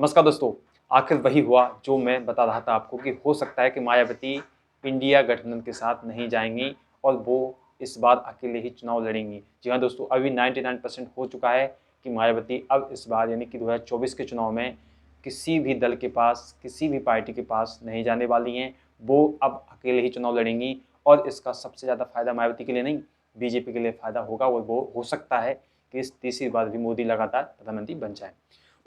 नमस्कार दोस्तों, आखिर वही हुआ जो मैं बता रहा था आपको कि हो सकता है कि मायावती इंडिया गठबंधन के साथ नहीं जाएँगी और वो इस बार अकेले ही चुनाव लड़ेंगी। जी हाँ दोस्तों, अभी 99% हो चुका है कि मायावती अब इस बार यानी कि 2024 के चुनाव में किसी भी दल के पास, किसी भी पार्टी के पास नहीं जाने वाली हैं। वो अब अकेले ही चुनाव लड़ेंगी और इसका सबसे ज़्यादा फ़ायदा मायावती के लिए नहीं, बीजेपी के लिए फ़ायदा होगा और वो हो सकता है कि इस तीसरी बार भी मोदी लगातार प्रधानमंत्री बन जाएँ।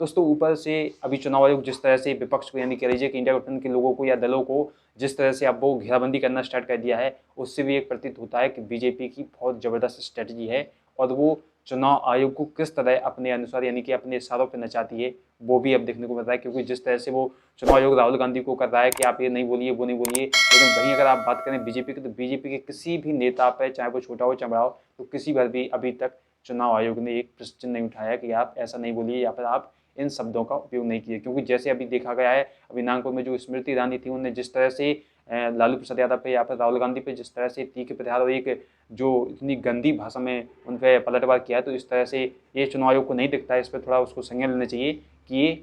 दोस्तों ऊपर से अभी चुनाव आयोग जिस तरह से विपक्ष को यानी कह लीजिए कि इंडिया गठबंधन के लोगों को या दलों को जिस तरह से अब वो घेराबंदी करना स्टार्ट कर दिया है, उससे भी एक प्रतीत होता है कि बीजेपी की बहुत ज़बरदस्त स्ट्रेटजी है और वो चुनाव आयोग को किस तरह अपने अनुसार यानी कि अपने इशारों पर नचाती है, वो भी अब देखने को मिल रहा है। क्योंकि जिस तरह से वो चुनाव आयोग राहुल गांधी को कर रहा है कि आप ये नहीं बोलिए, वो नहीं बोलिए, लेकिन वहीं अगर आप बात करें बीजेपी की, तो बीजेपी के किसी भी नेता पर, चाहे वो छोटा हो चाहे बड़ा हो, तो किसी पर भी अभी तक चुनाव आयोग ने एक प्रश्न नहीं उठाया कि आप ऐसा नहीं बोलिए या फिर आप इन शब्दों का उपयोग नहीं किए। क्योंकि जैसे अभी देखा गया है, अभी नागपुर में जो स्मृति ईरानी थी, उन्होंने जिस तरह से लालू प्रसाद यादव पे या फिर राहुल गांधी पे जिस तरह से तीखे प्रहार और एक जो इतनी गंदी भाषा में उन पर पलटवार किया है, तो इस तरह से ये चुनाव आयोग को नहीं दिखता है। इस पर थोड़ा उसको संज्ञान लेना चाहिए कि ये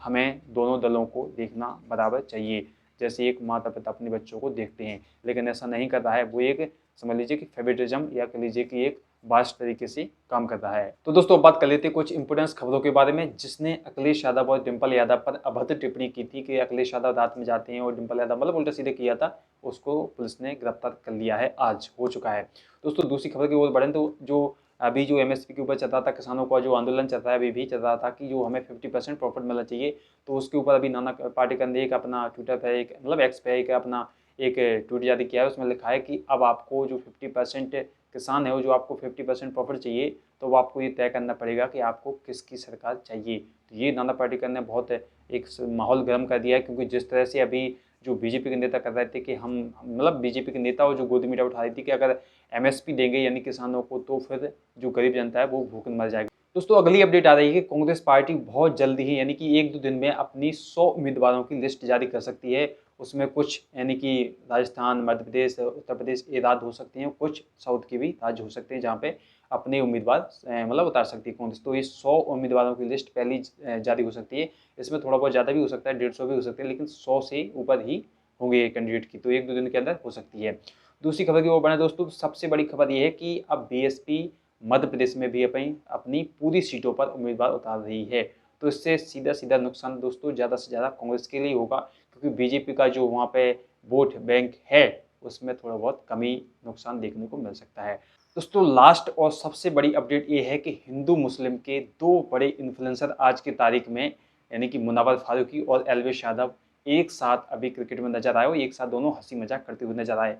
हमें दोनों दलों को देखना बराबर चाहिए, जैसे एक माता पिता अपने बच्चों को देखते हैं, लेकिन ऐसा नहीं कर रहा है। वो एक समझ लीजिए कि फेवरेटिज्म या कह लीजिए कि एक बास्ट तरीके से काम कर रहा है। तो दोस्तों बात कर लेते हैं कुछ इंपोर्टेंस खबरों के बारे में, जिसने अखिलेश यादव और डिंपल यादव पर अभद्र टिप्पणी की थी कि अखिलेश यादव रात में जाते हैं और डिंपल यादव मतलब उल्टा सीधे किया था, उसको पुलिस ने गिरफ्तार कर लिया है, आज हो चुका है। दोस्तों दूसरी खबर की ओर बढ़ें तो जो अभी जो एमएसपी के ऊपर चल रहा था, किसानों का जो आंदोलन चल रहा है, अभी भी चल रहा था कि जो हमें 50% प्रॉफिट मिलना चाहिए, तो उसके ऊपर अभी नाना पाटेकर ने एक अपना ट्विटर पे एक मतलब एक्स पे एक अपना एक ट्वीट जारी किया है। उसमें लिखा है कि अब आपको जो 50% किसान है, वो जो आपको 50% प्रॉफिट चाहिए, तो वो आपको ये तय करना पड़ेगा कि आपको किसकी सरकार चाहिए। तो ये नाना पाटेकर ने बहुत एक माहौल गर्म कर दिया है। क्योंकि जिस तरह से अभी जो बीजेपी के नेता कर रहे थे कि हम मतलब बीजेपी के नेता और जो गोदी मीडिया उठा रही थी कि अगर एमएसपी देंगे यानी किसानों को, तो फिर जो गरीब जनता है वो भूख मर जाएगी। दोस्तों अगली अपडेट आ रही है कि कांग्रेस पार्टी बहुत जल्दी ही यानी कि 1-2 दिन में अपनी 100 उम्मीदवारों की लिस्ट जारी कर सकती है। उसमें कुछ यानी कि राजस्थान, मध्य प्रदेश, उत्तर प्रदेश ये राज्य हो सकते हैं, कुछ साउथ के भी राज्य हो सकते हैं जहाँ पे अपने उम्मीदवार मतलब उतार सकती है कांग्रेस। तो ये 100 उम्मीदवारों की लिस्ट पहली जारी हो सकती है। इसमें थोड़ा बहुत ज़्यादा भी हो सकता है, 150 भी हो सकते हैं, लेकिन 100 से ऊपर ही होंगे कैंडिडेट की, तो 1-2 दिन के अंदर हो सकती है। दूसरी खबर की ओर बढ़े दोस्तों, सबसे बड़ी खबर ये है कि अब बीएसपी मध्य प्रदेश में भी अपनी पूरी सीटों पर उम्मीदवार उतार रही है। तो इससे सीधा सीधा नुकसान दोस्तों ज़्यादा से ज़्यादा कांग्रेस के लिए होगा, क्योंकि बीजेपी का जो वहाँ पे वोट बैंक है, उसमें थोड़ा बहुत कमी नुकसान देखने को मिल सकता है। दोस्तों लास्ट और सबसे बड़ी अपडेट ये है कि हिंदू मुस्लिम के 2 बड़े इन्फ्लुएंसर आज की तारीख में यानी कि मुनव्वर फारूकी और एल्वेश यादव एक साथ अभी क्रिकेट में नजर आए और एक साथ दोनों हंसी मजाक करते हुए नजर आए।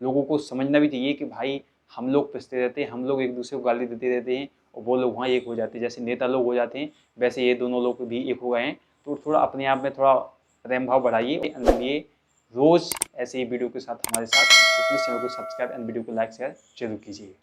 लोगों को समझना भी चाहिए कि भाई हम लोग पिसते रहते हैं, हम लोग एक दूसरे को गाली देते रहते हैं और वो लोग वहाँ एक हो जाते हैं। जैसे नेता लोग हो जाते हैं, वैसे ये दोनों लोग भी एक हो गए हैं। तो थोड़ा अपने आप में थोड़ा प्रेम भाव बढ़ाइए। अंदर लिए रोज़ ऐसे ही वीडियो के साथ हमारे साथ, तो प्लीज़ चैनल को सब्सक्राइब एंड वीडियो को लाइक शेयर जरूर कीजिए।